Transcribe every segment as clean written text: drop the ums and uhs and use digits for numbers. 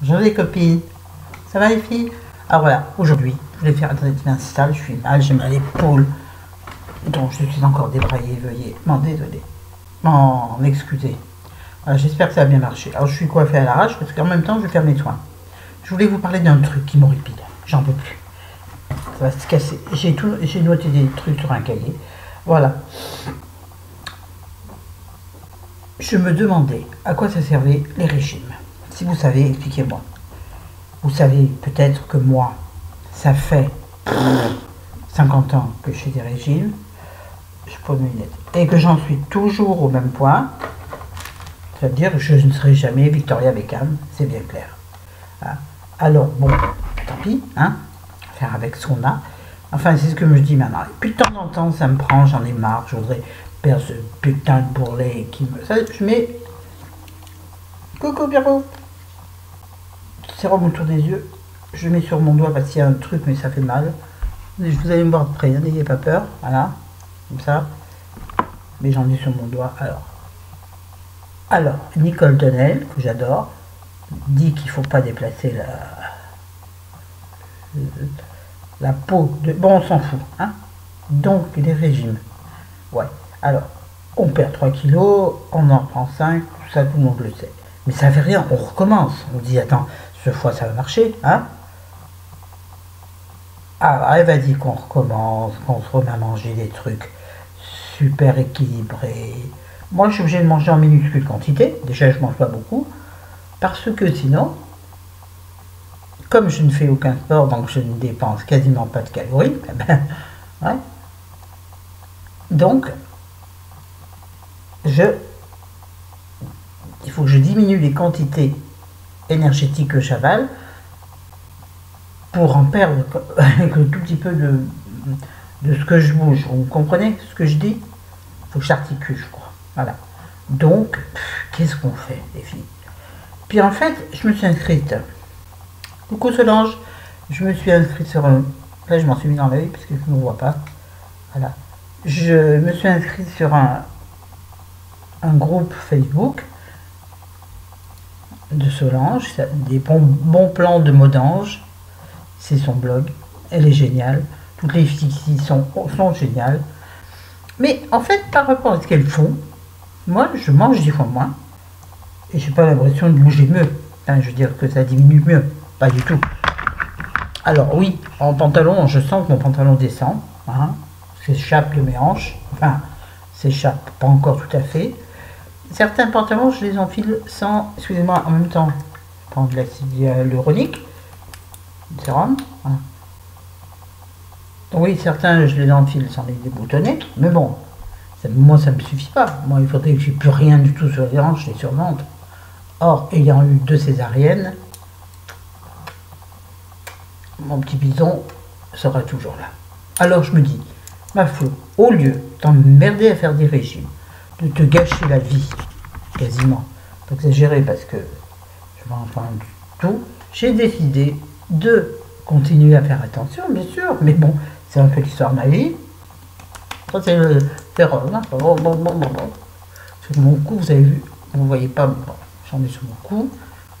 Bonjour les copines, ça va les filles? Ah voilà, aujourd'hui, je voulais faire, attendez, je m'installe, je suis mal, j'ai mal à l'épaule, donc je suis encore débraillée, veuillez m'en désolé, m'en excuser. Voilà, j'espère que ça va bien marcher. Alors je suis coiffée à l'arrache parce qu'en même temps je vais faire mes soins. Je voulais vous parler d'un truc qui m'horripile, j'en peux plus. Ça va se casser, j'ai noté des trucs sur un cahier, voilà. Je me demandais à quoi ça servait les régimes. Si vous savez, expliquez-moi. Vous savez peut-être que moi, ça fait 50 ans que je fais des régimes, je prends mes lunettes, et que j'en suis toujours au même point. C'est-à-dire que je ne serai jamais Victoria Beckham, c'est bien clair. Hein. Alors bon, tant pis, hein, faire avec ce qu'on a. Enfin, c'est ce que je me dis maintenant. Et puis de temps en temps, ça me prend, j'en ai marre, je voudrais perdre ce putain de bourrelet qui me... Ça, je mets... Coucou Pierrot. Sérum autour des yeux. Je mets sur mon doigt parce qu'il y a un truc, mais ça fait mal. Vous allez me voir de près, n'ayez pas peur. Voilà, comme ça. Mais j'en ai sur mon doigt. Alors Nicole Donnell, que j'adore, dit qu'il ne faut pas déplacer la peau de... Bon, on s'en fout, hein. Donc, les régimes. Ouais. Alors, on perd 3 kilos, on en prend 5, tout ça, tout le monde le sait. Mais ça fait rien, on recommence. On dit, attends, cette fois ça va marcher, hein. Ah, elle va dire qu'on recommence, qu'on se remet à manger des trucs super équilibrés. Moi, je suis obligé de manger en minuscule quantité. Déjà, je mange pas beaucoup. Parce que sinon, comme je ne fais aucun sport, donc je ne dépense quasiment pas de calories, eh ben, ouais. Donc, il faut que je diminue les quantités énergétiques que j'avale pour en perdre avec le tout petit peu de ce que je bouge. Vous comprenez ce que je dis? Il faut que j'articule, je crois. Voilà. Donc, qu'est-ce qu'on fait, les filles? Puis en fait, je me suis inscrite. Coucou Solange. Je me suis inscrite sur un... Là, je m'en suis mis dans l'œil parce que je ne me vois pas. Voilà. Je me suis inscrite sur un groupe Facebook de Solange, des bons plans de Modange. C'est son blog. Elle est géniale. Toutes les filles qui sont géniales. Mais en fait, par rapport à ce qu'elles font, moi, je mange 10 fois moins. Et je n'ai pas l'impression de bouger mieux. Enfin, je veux dire que ça diminue mieux. Pas du tout. Alors oui, en pantalon, je sens que mon pantalon descend. Hein, s'échappe de mes hanches. Enfin, s'échappe pas encore tout à fait. Certains pantalons, je les enfile sans... Excusez-moi, en même temps, je prends de l'acide hyaluronique. Sérum. Hein. Oui, certains, je les enfile sans les déboutonner. Mais bon, moi, ça ne me suffit pas. Moi, il faudrait que j'ai plus rien du tout sur les hanches et sur le ventre. Or, ayant eu 2 césariennes, mon petit bison sera toujours là. Alors je me dis, ma Flo, au lieu t'emmerder à faire des régimes, de te gâcher la vie, quasiment, pas exagérer parce que je mange pas du tout, j'ai décidé de continuer à faire attention, bien sûr, mais bon, c'est un peu l'histoire de ma vie. Ça c'est le terror, hein. Sur mon cou, vous avez vu, vous ne voyez pas, bon, j'en ai sur mon cou,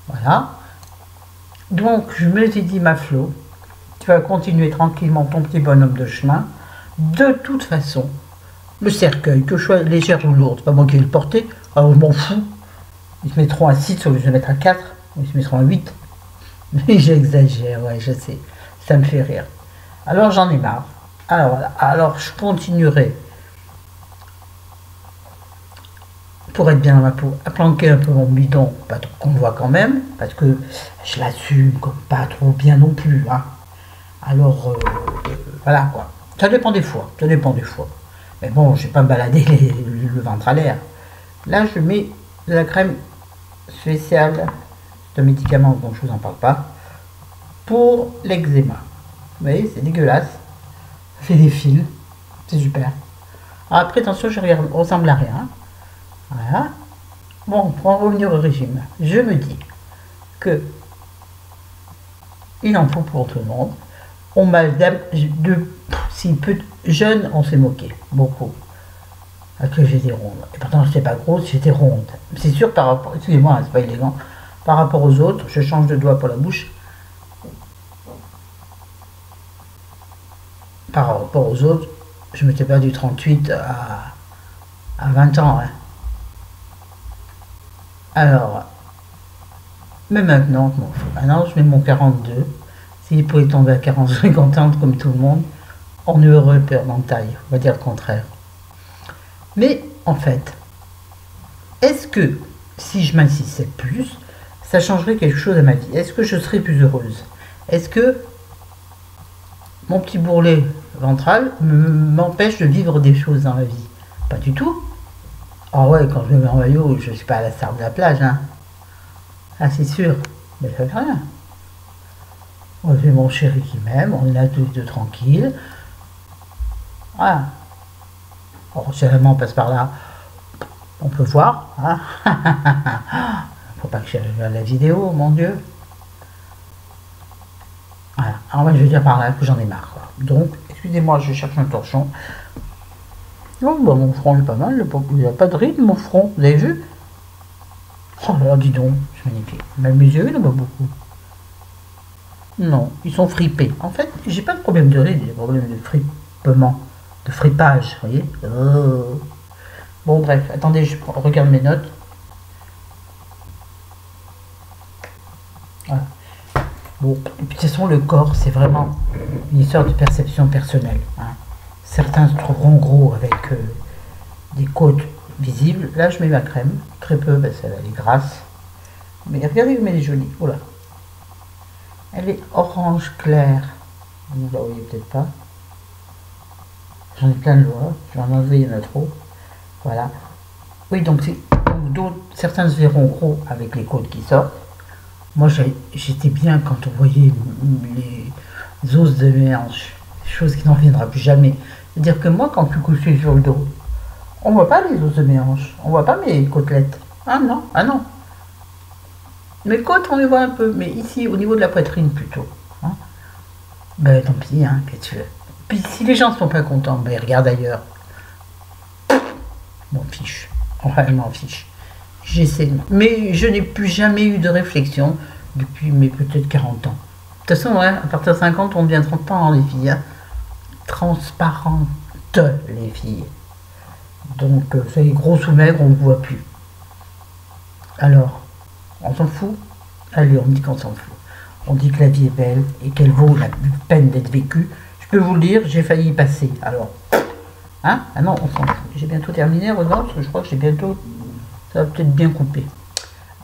voilà. Donc je me suis dit, ma Flo, tu vas continuer tranquillement ton petit bonhomme de chemin. De toute façon, le cercueil, que je sois légère ou lourde, c'est pas moi qui vais le porter, alors je m'en fous. Ils se mettront à 6 au lieu de se mettre à 4, ils se mettront à 8. Mais j'exagère, ouais, je sais, ça me fait rire. Alors j'en ai marre. Alors voilà, alors je continuerai, pour être bien dans ma peau, à planquer un peu mon bidon, pas trop qu'on voit quand même, parce que je l'assume comme pas trop bien non plus, hein. Alors, voilà quoi. Ça dépend des fois, ça dépend des fois. Mais bon, je vais pas me balader le ventre à l'air. Là, je mets de la crème spéciale, c'est un médicament dont je vous en parle pas, pour l'eczéma. Vous voyez, c'est dégueulasse. Ça fait des fils, c'est super. Alors après, attention, je ressemble à rien. Voilà. Bon, pour en revenir au régime, je me dis que il en faut pour tout le monde. On m'a si peu jeune, on s'est moqué beaucoup. Parce que j'étais ronde. Et pourtant, je n'étais pas grosse, j'étais ronde. C'est sûr par rapport, excusez-moi, c'est pas élégant, Par rapport aux autres, je change de doigt pour la bouche. Par rapport aux autres, je m'étais pas du 38 à 20 ans. Hein. Alors, mais maintenant, je m'en fous. Maintenant, je mets mon 42. S'il pouvait tomber à 40, 50 ans comme tout le monde, on est heureux en taille. On va dire le contraire. Mais, en fait, est-ce que si je m'insistais plus, ça changerait quelque chose à ma vie? Est-ce que je serais plus heureuse? Est-ce que mon petit bourrelet ventral m'empêche de vivre des choses dans la vie? Pas du tout. Ah ouais, quand je me mets en maillot, je ne suis pas à la star de la plage. Hein. Ah, c'est sûr. Mais ça fait rien. Moi, j'ai mon chéri qui m'aime, on est là tous les deux tranquilles. Voilà. Alors, si la maman passe par là, on peut voir. Hein. Faut pas que je regarde la vidéo, mon Dieu. Voilà. Alors, moi, je veux dire par là que j'en ai marre. Quoi. Donc, excusez-moi, je cherche un torchon. Oh, bah, mon front est pas mal, il n'y a pas de rythme, mon front, vous avez vu? Oh là, dis donc, c'est magnifique. Même mes yeux, il n'y en a pas beaucoup. Non, ils sont fripés. En fait, j'ai pas de problème de ride, j'ai des problèmes de fripement, de fripage, vous voyez? Oh. Bon, bref, attendez, je regarde mes notes. Voilà. Bon, et puis de toute façon, le corps, c'est vraiment une histoire de perception personnelle. Hein. Certains se trouveront gros avec des côtes visibles. Là, je mets ma crème, très peu, parce qu'elle est grasse. Mais regardez comme elle est jolie. Oh là. Elle est orange clair. Vous la voyez peut-être pas. J'en ai plein de doigts. Je vais en enlever, il y en a trop. Voilà. Oui, donc certains se verront gros avec les côtes qui sortent. Moi, j'étais bien quand on voyait les os de mes hanches. Chose qui n'en reviendra plus jamais. C'est-à-dire que moi, quand je suis couché sur le dos, on ne voit pas les os de mes hanches, on ne voit pas mes côtelettes. Ah non, ah non. Mes côtes, on les voit un peu, mais ici, au niveau de la poitrine plutôt. Hein. Ben tant pis, hein, qu'est-ce que tu veux. Puis si les gens ne sont pas contents, ben ils regardent ailleurs. Je m'en fiche. Enfin, je m'en fiche. J'essaie de... Mais je n'ai plus jamais eu de réflexion depuis mes peut-être 40 ans. De toute façon, ouais, à partir de 50, on devient transparent, les filles. Hein. Transparente, les filles. Donc, ça y est, gros ou maigre, on ne voit plus. Alors, on s'en fout? Allez, on dit qu'on s'en fout. On dit que la vie est belle et qu'elle vaut la peine d'être vécue. Je peux vous le dire, j'ai failli y passer. Alors, hein? Ah non, on s'en fout. J'ai bientôt terminé, heureusement, parce que je crois que j'ai bientôt... Ça va peut-être bien couper.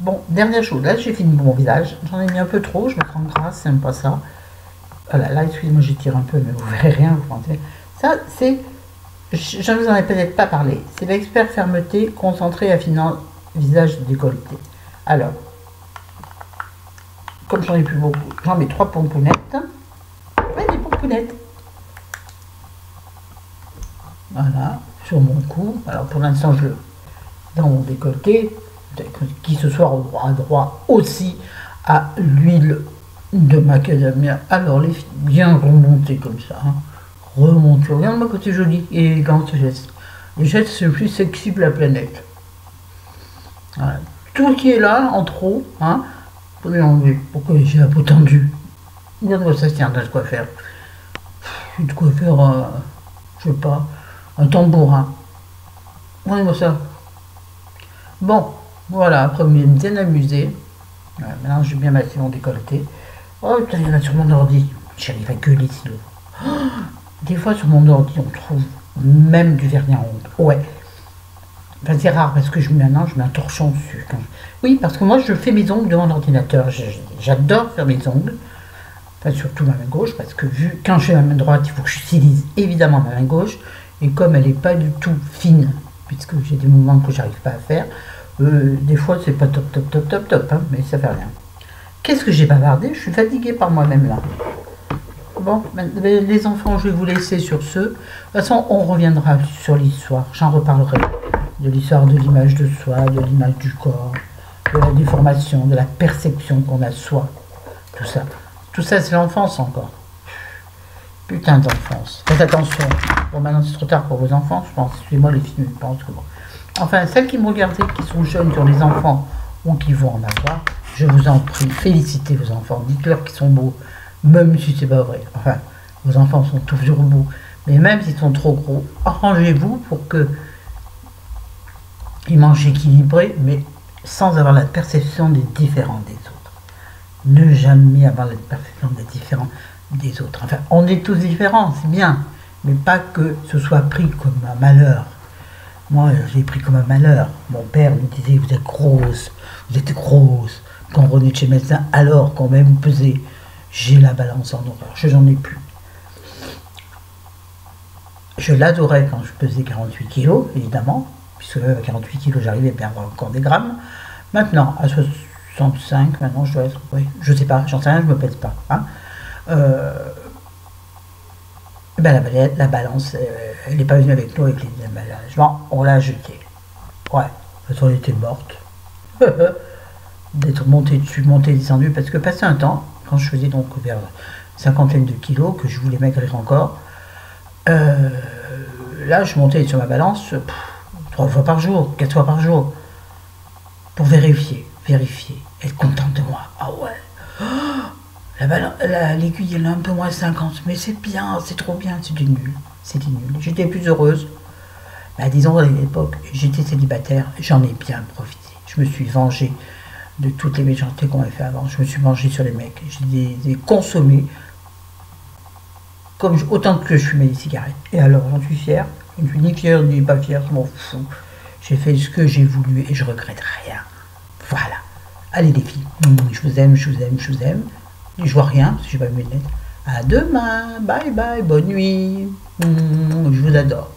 Bon, dernière chose, là j'ai fini mon visage. J'en ai mis un peu trop, je me prends grâce, c'est même pas ça. Voilà, là, excusez-moi, j'étire un peu, mais vous verrez rien, vous pensez. Ça, c'est... Je ne vous en ai peut-être pas parlé. C'est l'expert fermeté concentré affinant visage décolleté. Alors, comme j'en ai plus beaucoup, j'en mets 3 pompounettes. Ouais, des pompounettes. Voilà, sur mon cou. Alors, pour l'instant, je le... dans mon décolleté, qui ce soit à droit aussi à l'huile de macadamia. Alors les filles, bien remontées comme ça, hein. Remontées, regarde-moi que c'est joli et élégant ce geste. Le geste c'est le plus sexy de la planète. Voilà. Tout qui est là, en trop, hein, faut l'enlever. Pourquoi j'ai la peau tendue? Regarde-moi ça, tiens, t'as de quoi faire. J'ai de quoi faire, je sais pas, un tambourin. Regarde-moi ça. Bon, voilà, après on m'est bien amusé. Voilà, maintenant je vais bien mettre mon décolleté. Oh putain, il y en a sur mon ordi. J'arrive à gueuler sinon. Oh, des fois sur mon ordi on trouve même du vernis à ongles. Ouais. Enfin, c'est rare parce que maintenant je mets un torchon dessus. Oui, parce que moi je fais mes ongles devant l'ordinateur. J'adore faire mes ongles. Enfin, surtout ma main gauche, parce que vu quand je fais ma main droite, il faut que j'utilise évidemment ma main gauche. Et comme elle n'est pas du tout fine, puisque j'ai des mouvements que j'arrive pas à faire, des fois c'est pas top, hein, mais ça fait rien. Qu'est-ce que j'ai bavardé? Je suis fatiguée par moi-même là. Bon, les enfants, je vais vous laisser sur ce. De toute façon, on reviendra sur l'histoire. J'en reparlerai de l'histoire de l'image de soi, de l'image du corps, de la déformation, de la perception qu'on a de soi. Tout ça. Tout ça, c'est l'enfance encore. Putain d'enfance. Faites attention. Bon, maintenant, c'est trop tard pour vos enfants, je pense. Excusez-moi, les filles, je pense que bon. Enfin, celles qui me regardaient, qui sont jeunes, qui ont des enfants ou qui vont en avoir, je vous en prie, félicitez vos enfants, dites-leur qu'ils sont beaux, même si c'est pas vrai. Enfin, vos enfants sont toujours beaux, mais même s'ils sont trop gros, arrangez-vous pour que ils mangent équilibré, mais sans avoir la perception des différents des autres. Ne jamais avoir la perception des différents des autres. Enfin, on est tous différents, c'est bien, mais pas que ce soit pris comme un malheur. Moi, j'ai pris comme un malheur. Mon père me disait, vous êtes grosse, vous êtes grosse. Quand on revenait de chez le médecin, alors qu'on même pesait, j'ai la balance en horreur, je n'en ai plus. Je l'adorais quand je pesais 48 kilos, évidemment, puisque à 48 kilos, j'arrivais à perdre encore des grammes. Maintenant, à 65, maintenant, je dois être, oui, je sais pas, j'en sais rien, je me pèse pas. Hein. Ben la balance, elle n'est pas venue avec nous avec les emballages. Bon, on l'a jetée. Ouais, parce qu'on était morte. D'être montée dessus, montée, descendue, parce que passé un temps, quand je faisais donc vers cinquantaine de kilos, que je voulais maigrir encore, là, je montais sur ma balance 3 fois par jour, 4 fois par jour, pour vérifier, être contente de moi. Ah ouais, l'aiguille, elle est un peu moins 50, mais c'est bien, c'est trop bien, c'était nul. J'étais plus heureuse. Bah, disons, à l'époque, j'étais célibataire, j'en ai bien profité. Je me suis vengée de toutes les méchancetés qu'on m'avait fait avant. Je me suis vengée sur les mecs. Je les ai consommés autant que je fumais des cigarettes. Et alors, j'en suis fière. Je ne suis ni fière ni pas fière, je m'en fous. J'ai fait ce que j'ai voulu et je regrette rien. Voilà. Allez les filles, je vous aime, je vous aime, je vous aime. Je vois rien, parce que je n'ai pas mes lunettes. À demain, bye bye, bonne nuit. Je vous adore.